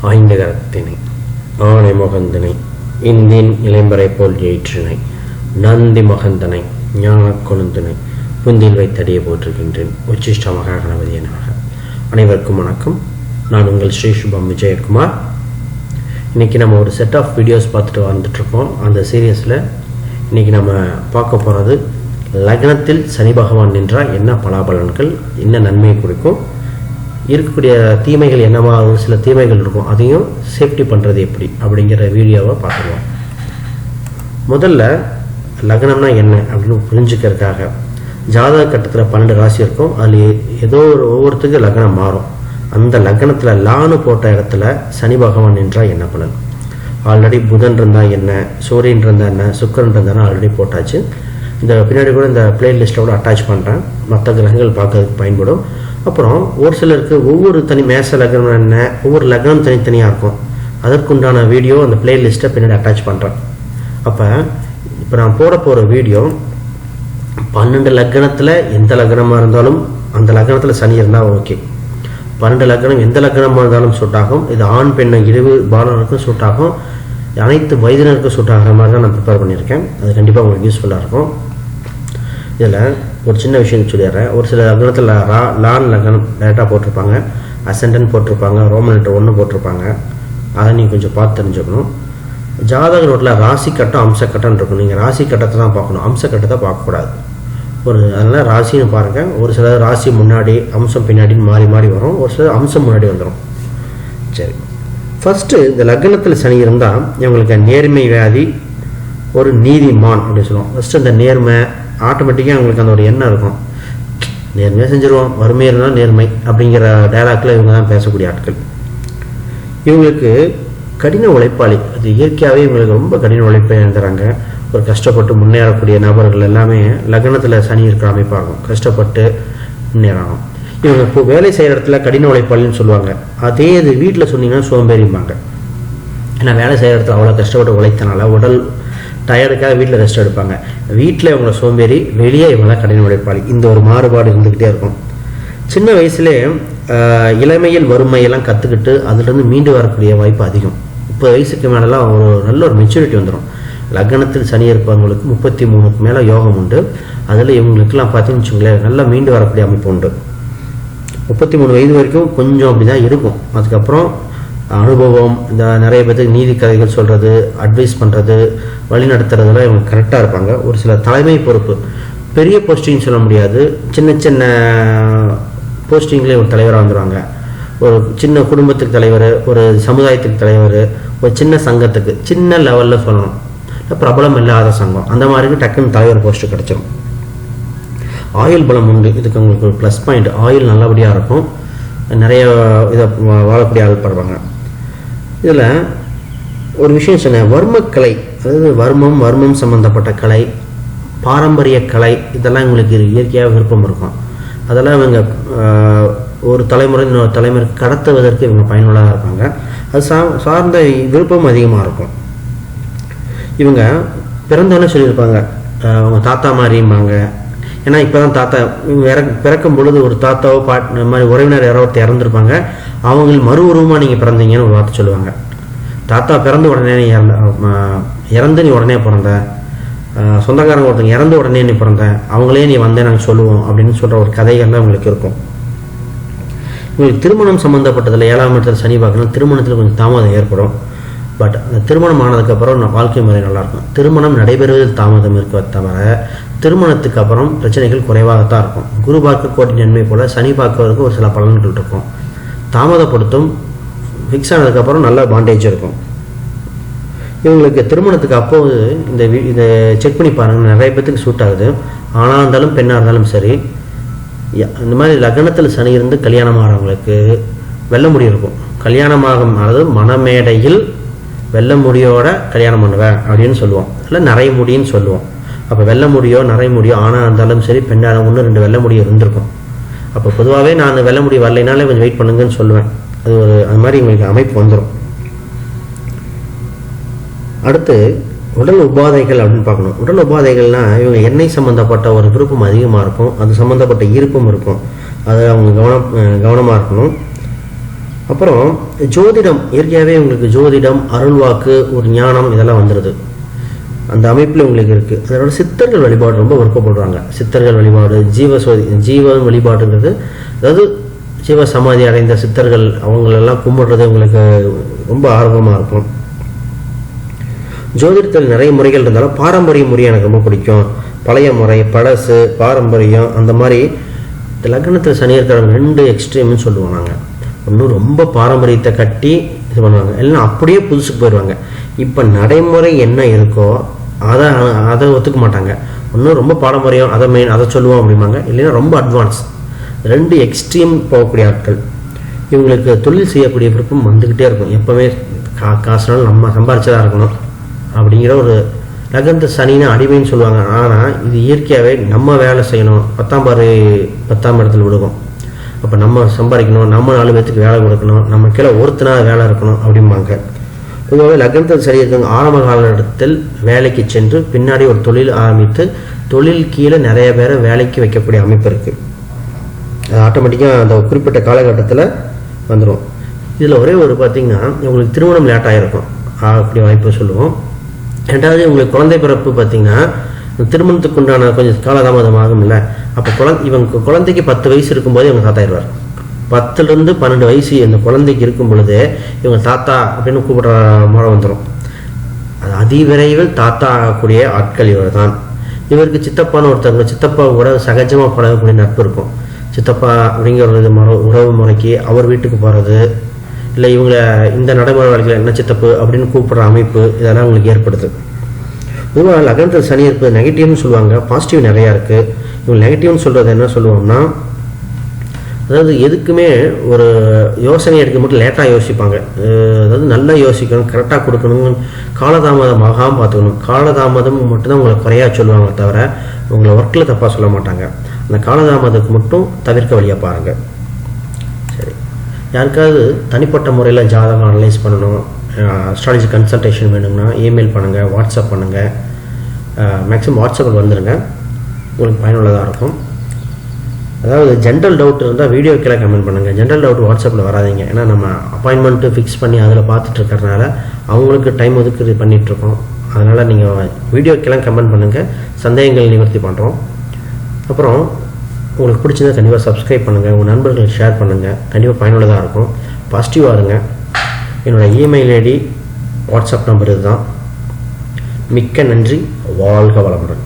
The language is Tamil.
ஆய்ந்தகரத்தினை ஆணை முகந்தனை இந்தின் இளைம்பரை போல் ஏற்றினை நந்தி முகந்தனை ஞான கொழுந்தனை புந்தில் வைத்தடிய போற்றுகின்றேன். உச்சிஷ்ட மகா கணபதி எனக. அனைவருக்கும் வணக்கம். நான் உங்கள் ஸ்ரீ சுபம் விஜயகுமார். இன்றைக்கி நம்ம ஒரு செட் ஆஃப் வீடியோஸ் பார்த்துட்டு வந்துட்டுருக்கோம். அந்த சீரியஸில் இன்றைக்கி நம்ம பார்க்க போகிறது லக்னத்தில் சனி பகவான் நின்றால் என்ன பலாபலன்கள், என்ன நன்மையை கொடுக்கும், இருக்கக்கூடிய தீமைகள் என்னவா, ஒரு சில தீமைகள் இருக்கும், அதையும் சேஃப்டி பண்ணுறது எப்படி அப்படிங்கிற வீடியோவை பார்த்துருவோம். முதல்ல லக்னம்னா என்ன அப்படின்னு புரிஞ்சுக்கிறதுக்காக ஜாதக கட்டத்தில் 12 ராசி இருக்கும். அதில் ஏதோ ஒவ்வொருத்துக்கு லக்னம் மாறும். அந்த லக்னத்தில் லானு போட்ட இடத்துல சனி பகவான் நின்றால் என்ன பலன், ஆல்ரெடி புதன் இருந்தால் என்ன, சூரியன் இருந்தால் என்ன, சுக்கிரன் இருந்தால் ஆல்ரெடி போட்டாச்சு. இந்த பின்னாடி கூட இந்த பிளேலிஸ்ட்டோட அட்டாச் பண்ணுறேன், மற்ற கிரகங்கள் பார்க்கறதுக்கு பயன்படும். அப்புறம் ஒரு சிலருக்கு ஒவ்வொரு மேச லக்னம் என்ன, ஒவ்வொரு லக்னம் தனித்தனியாக இருக்கும். அதற்குண்டான வீடியோ அந்த பிளேலிஸ்ட்டை பின்னாடி அட்டாச் பண்ணுறேன். அப்போ இப்போ நான் போட போகிற வீடியோ 12 லக்னத்தில் எந்த லக்னமாக இருந்தாலும் அந்த லக்னத்தில் சனி இருந்தால் ஓகே. 12 லக்னம் எந்த லக்னமாக இருந்தாலும் சூட் ஆகும். இது ஆண் பெண்ணை இழிவு பாலனுக்கும் சூட் ஆகும், அனைத்து வயதினருக்கும் சூட் ஆகிற மாதிரி தான் நான் ப்ரிப்பேர் பண்ணியிருக்கேன். அது கண்டிப்பாக உங்களுக்கு யூஸ்ஃபுல்லாக இருக்கும். இதில் ஒரு சின்ன விஷயம் சொல்லிடுறேன். ஒரு சில லக்னத்தில் லான் லக்னம் டேரெக்டாக போட்டிருப்பாங்க, அசெண்டன்ட் போட்டிருப்பாங்க, ரோமன் லெட்டர் 1 போட்டிருப்பாங்க. அதை நீங்கள் கொஞ்சம் பார்த்து தெரிஞ்சுக்கணும். ஜாதக நோட்டில் ராசி கட்டம் அம்ச கட்டம் இருக்கும். நீங்கள் ராசி கட்டத்தை தான் பார்க்கணும், அம்ச கட்டத்தை பார்க்கக்கூடாது. அதனால் ராசின்னு பாருங்கள். ஒரு சில ராசி முன்னாடி அம்சம் பின்னாடின்னு மாறி மாறி வரும், ஒரு சில அம்சம் முன்னாடி வந்துடும். சரி, ஃபஸ்ட்டு இந்த லக்னத்தில் சனி இருந்தால் இவங்களுக்கு நேர்மை வியாதி, ஒரு நீதிமான் அப்படின்னு சொல்லுவோம். ஃபஸ்ட்டு இந்த நேர்மை ஆட்டோமேட்டிக்காக அவங்களுக்கு அந்த ஒரு எண்ணம் இருக்கும், நேர்மையாக செஞ்சுருவோம், வறுமை இருந்தால் நேர்மை அப்படிங்கிற டைலாக்ல இவங்க தான் பேசக்கூடிய ஆட்கள். இவங்களுக்கு கடின உழைப்பாளி, அது இயற்கையாகவே இவங்களுக்கு ரொம்ப கடின உழைப்பை எழுந்துறாங்க. ஒரு கஷ்டப்பட்டு முன்னேறக்கூடிய நபர்கள் எல்லாமே லக்னத்தில் சனி இருக்கிற அமைப்பாகும், கஷ்டப்பட்டு முன்னேறணும். இவங்க இப்போ வேலை செய்கிற இடத்துல கடின உழைப்பாளின்னு சொல்லுவாங்க. அதே இது வீட்டில் சொன்னீங்கன்னா சோம்பேறிம்பாங்க. ஏன்னா வேலை செய்கிற இடத்துல அவ்வளோ கஷ்டப்பட்டு உழைத்தனால உடல் டயர்டுக்காக வீட்டில் ரெஸ்ட் எடுப்பாங்க. வீட்டில் இவங்களை சோம்பேறி, வெளியே இவங்களாம் கடின உழைப்பாளி. இந்த ஒரு மாறுபாடு இருந்துக்கிட்டே இருக்கும். சின்ன வயசுலேயே இளமையில் வறுமையெல்லாம் கற்றுக்கிட்டு அதுலேருந்து மீண்டு வரக்கூடிய வாய்ப்பு அதிகம். 30 வயசுக்கு மேலெலாம் ஒரு நல்ல ஒரு மெச்சூரிட்டி வந்துடும். லக்னத்தில் சனி இருப்பவங்களுக்கு 33க்கு மேலே யோகம் உண்டு. அதில் இவங்களுக்கெல்லாம் பார்த்தீங்கன்னு வச்சுங்களேன், நல்லா மீண்டு வரக்கூடிய அமைப்பு உண்டு. 33 வயது வரைக்கும் கொஞ்சம் அப்படி தான் இருக்கும். அதுக்கப்புறம் அனுபவம், இந்த நிறைய பேருக்கு நீதி கதைகள் சொல்கிறது, அட்வைஸ் பண்ணுறது, வழி நடத்துறதுலாம் இவங்க கரெக்டாக இருப்பாங்க. ஒரு சில தலைமை பொறுப்பு, பெரிய போஸ்டிங் சொல்ல முடியாது, சின்ன சின்ன போஸ்டிங்கில் இவங்க தலைவராக வந்துடுவாங்க. ஒரு சின்ன குடும்பத்துக்கு தலைவர், ஒரு சமுதாயத்துக்கு தலைவர், ஒரு சின்ன சங்கத்துக்கு சின்ன லெவலில் சொல்லணும், பிரபலம் இல்லாத சங்கம், அந்த மாதிரி டக்குன்னு தலைவர் போஸ்ட்டு கிடச்சிடும். ஆயுள் பலம் உண்டு, இதுக்கு உங்களுக்கு ஒரு ப்ளஸ் பாயிண்ட். ஆயுள் நல்லபடியாக இருக்கும், நிறைய இதை வாழக்கூடிய ஆள் படுவாங்க. இதில் ஒரு விஷயம் சொன்னேன், வர்மக்கலை, அதாவது வர்மம் சம்மந்தப்பட்ட கலை, பாரம்பரிய கலை, இதெல்லாம் இவங்களுக்கு இயற்கையாக விருப்பம் இருக்கும். அதெல்லாம் இவங்க ஒரு தலைமுறை இன்னொரு தலைமுறைக்கு கடத்துவதற்கு இவங்க பயனுள்ளதாக இருப்பாங்க. அது சார்ந்த விருப்பம் அதிகமாக இருக்கும். இவங்க பிறந்தோன்னே சொல்லியிருப்பாங்க அவங்க தாத்தா மாதிரிம்பாங்க. ஏன்னா இப்போ தான் தாத்தா பிறக்கும் பொழுது ஒரு தாத்தாவோ இந்த மாதிரி உறவினர் யாரோ ஒருத்தர் இறந்துருப்பாங்க, அவங்க மறு உருவமாக நீங்கள் பிறந்தீங்கன்னு ஒரு வார்த்தை சொல்லுவாங்க. தாத்தா பிறந்த உடனே நீ இறந்து நீ உடனே பிறந்த, சொந்தக்காரங்க ஒருத்தங்க இறந்து உடனே நீ பிறந்த, அவங்களே நீ வந்தே நாங்கள் சொல்லுவோம் அப்படின்னு சொல்கிற ஒரு கதைகள்லாம் உங்களுக்கு இருக்கும். உங்களுக்கு திருமணம் சம்மந்தப்பட்டதில் 7ஆம் இடத்துல சனி பார்க்கணும், திருமணத்தில் கொஞ்சம் தாமதம் ஏற்படும். பட் அந்த திருமணம் ஆனதுக்கப்புறம் வாழ்க்கை முறை நல்லாயிருக்கும். திருமணம் நடைபெறுவதில் தாமதம் இருக்க தவிர திருமணத்துக்கு அப்புறம் பிரச்சனைகள் குறைவாகத்தான் இருக்கும். குரு பார்க்க கோடி நன்மை போல் சனி பார்க்கறதுக்கு ஒரு சில பலன்கள் இருக்கும். தாமதப்படுத்தும், ஃபிக்ஸ் ஆனதுக்கப்புறம் நல்ல பாண்டேஜ் இருக்கும். இவங்களுக்கு திருமணத்துக்கு அப்போது இதை செக் பண்ணி பாருங்கள், நிறைய பேத்துக்கு சூட் ஆகுது. ஆணாக இருந்தாலும் பெண்ணாக இருந்தாலும் சரி, இந்த மாதிரி லக்னத்தில் சனி இருந்து கல்யாணம் ஆகிறவங்களுக்கு வெள்ள முடி இருக்கும். கல்யாணமாகும், அதாவது மணமேடையில் வெள்ள முடியோட கல்யாணம் பண்ணுவேன் அப்படின்னு சொல்லுவோம், இல்லை நிறைய முடின்னு சொல்லுவோம். அப்போ வெள்ள முடியோ நிறைய முடியோ ஆணாக இருந்தாலும் சரி, பெண்ணாக 1-2 வெள்ள முடி இருந்திருக்கும். அப்போ பொதுவாகவே நான் அந்த வெள்ள முடி வரலைனாலே கொஞ்சம் வெயிட் பண்ணுங்கன்னு சொல்லுவேன். அது மாதிரி உங்களுக்கு அமைப்பு வந்துடும். அடுத்து உடல் உபாதைகள் அப்படின்னு பார்க்கணும். உடல் உபாதைகள்னால் இவங்க எண்ணெய் சம்மந்தப்பட்ட ஒரு விருப்பம் அதிகமாக இருக்கும், அது சம்மந்தப்பட்ட ஈர்ப்பும் இருக்கும். அது அவங்க கவனமாக இருக்கணும். அப்புறம் ஜோதிடம், இயற்கையாகவே உங்களுக்கு ஜோதிடம், அருள்வாக்கு, ஒரு ஞானம் இதெல்லாம் வந்துடுது. அந்த அமைப்பில் உங்களுக்கு இருக்குது. அதோட சித்தர்கள் வழிபாடு ரொம்ப விருப்பப்படுறாங்க. சித்தர்கள் வழிபாடு, ஜீவ வழிபாடுங்கிறது, அதாவது ஜீவ சமாதி அடைந்த சித்தர்கள் அவங்களெல்லாம் கும்பிடுறது உங்களுக்கு ரொம்ப ஆர்வமாக இருக்கும். ஜோதிடத்தில் நிறைய முறைகள் இருந்தாலும் பாரம்பரிய முறை எனக்கு ரொம்ப பிடிக்கும். பழைய முறை, பழசு, பாரம்பரியம், அந்த மாதிரி இந்த லக்னத்தில் சனி இருக்கிறவங்க 2 எக்ஸ்ட்ரீம்னு சொல்லுவோம் நாங்கள். ஒன்றும் ரொம்ப பாரம்பரியத்தை கட்டி இது பண்ணுவாங்க, எல்லாம் அப்படியே புதுசுக்கு போயிடுவாங்க. இப்போ நடைமுறை என்ன இருக்கோ அதை ஒத்துக்க மாட்டாங்க. ஒன்றும் ரொம்ப பாரம்பரியம், அதை சொல்லுவோம் அப்படிம்பாங்க. இல்லைன்னா ரொம்ப அட்வான்ஸ். 2 எக்ஸ்ட்ரீம் போகக்கூடிய ஆட்கள். இவங்களுக்கு தொழில் செய்யக்கூடிய விருப்பம் வந்துக்கிட்டே இருக்கும். எப்போவுமே காசுனாலும் நம்ம சம்பாரிச்சதாக இருக்கணும் அப்படிங்கிற ஒரு லக்னத்து சனின்னு அடிமைன்னு சொல்லுவாங்க. ஆனால் இது இயற்கையாகவே நம்ம வேலை செய்யணும். 10ஆம் இடத்துல விடுவோம். அப்போ நம்ம சம்பாதிக்கணும், நம்ம 4 பேர்த்துக்கு வேலை கொடுக்கணும், நம்ம கீழே ஒருத்தனாக வேலை இருக்கணும் அப்படிம்பாங்க. பொதுவாக லக்னத்தில் சரி இருக்காங்க. ஆரம்ப காலகட்டத்தில் வேலைக்கு சென்று பின்னாடி ஒரு தொழில் ஆரம்பித்து தொழில் கீழே நிறைய பேரை வேலைக்கு வைக்கக்கூடிய அமைப்பு இருக்குது. அது ஆட்டோமேட்டிக்காக அந்த குறிப்பிட்ட காலகட்டத்தில் வந்துடும். இதில் ஒரே ஒரு பார்த்திங்கன்னா, உங்களுக்கு திருமணம் லேட்டாக இருக்கும், ஆகக்கூடிய வாய்ப்பு சொல்லுவோம். ரெண்டாவது, உங்களுக்கு குழந்தை பிறப்பு பார்த்திங்கன்னா திருமணத்துக்கு உண்டான கொஞ்சம் காலதாமதம் ஆகும் இல்லை. அப்போ இவங்க குழந்தைக்கு 10 வயசு இருக்கும்போது இவங்க தாத்தாயிடுவார். 10லேருந்து 12 வயசு இந்த குழந்தைக்கு இருக்கும் பொழுது இவங்க தாத்தா அப்படின்னு கூப்பிடுற முறை வந்துடும். அது அதிவிரைவில் தாத்தா ஆகக்கூடிய ஆட்கள் இவர் தான். இவருக்கு சித்தப்பான்னு ஒருத்தவங்க, சித்தப்பா கூட சகஜமாக பழகக்கூடிய நட்பு இருக்கும். சித்தப்பா அப்படிங்கிற உறவு முறைக்கு அவர் வீட்டுக்கு போகிறது, இல்லை இவங்களை இந்த நடைமுறை வாழ்க்கையில் என்ன சித்தப்பு அப்படின்னு கூப்பிடுற அமைப்பு, இதெல்லாம் உங்களுக்கு ஏற்படுது. பொதுவாக லக்னத்தில் சனி இருப்பது நெகட்டிவ்னு சொல்லுவாங்க, பாசிட்டிவ் நிறையா இருக்குது. இவங்க நெகட்டிவ்னு சொல்கிறது என்ன சொல்லுவோம்னா, அதாவது எதுக்குமே ஒரு யோசனை எடுக்க மட்டும் லேட்டாக யோசிப்பாங்க. அதாவது நல்லா யோசிக்கணும், கரெக்டாக கொடுக்கணும், காலதாமதமாகாமல் பார்த்துக்கணும். காலதாமதம் மட்டும்தான் உங்களை குறையா சொல்லுவாங்க தவிர உங்களை ஒர்க்கில் தப்பாக சொல்ல மாட்டாங்க. அந்த காலதாமதத்துக்கு மட்டும் தவிர்க்க வழியாக பாருங்கள். சரி, யாருக்காவது தனிப்பட்ட முறையில் ஜாதகம் அனலைஸ் பண்ணணும், அஸ்ட்ராலஜி கன்சல்டேஷன் வேணுங்கன்னா இமெயில் பண்ணுங்கள், வாட்ஸ்அப் பண்ணுங்கள். மேக்ஸிமம் வாட்ஸ்அப்பில் வந்துடுங்க, உங்களுக்கு பயனுள்ளதாக இருக்கும். அதாவது ஜென்ரல் டவுட் இருந்தால் வீடியோ கீழே கமெண்ட் பண்ணுங்கள். ஜென்ரல் டவுட் வாட்ஸ்அப்பில் வராதிங்க. ஏன்னா நம்ம அப்பாயின்மெண்ட்டு ஃபிக்ஸ் பண்ணி அதில் பார்த்துட்ருக்கறனால அவங்களுக்கு டைம் ஒதுக்குது பண்ணிகிட்ருக்கோம். அதனால் நீங்கள் வீடியோ கீழே கமெண்ட் பண்ணுங்கள், சந்தேகங்கள் நிவர்த்தி பண்ணுறோம். அப்புறம் உங்களுக்கு பிடிச்சிருந்தா கண்டிப்பாக சப்ஸ்கிரைப் பண்ணுங்கள், உங்கள் நண்பர்களுக்கு ஷேர் பண்ணுங்கள், கண்டிப்பாக பயனுள்ளதாக இருக்கும். பாசிட்டிவாக இருங்க. என்னோடய இமெயில் ஐடி, வாட்ஸ்அப் நம்பர் இதுதான். மிக்க நன்றி. வாழ்க வளமுடன்.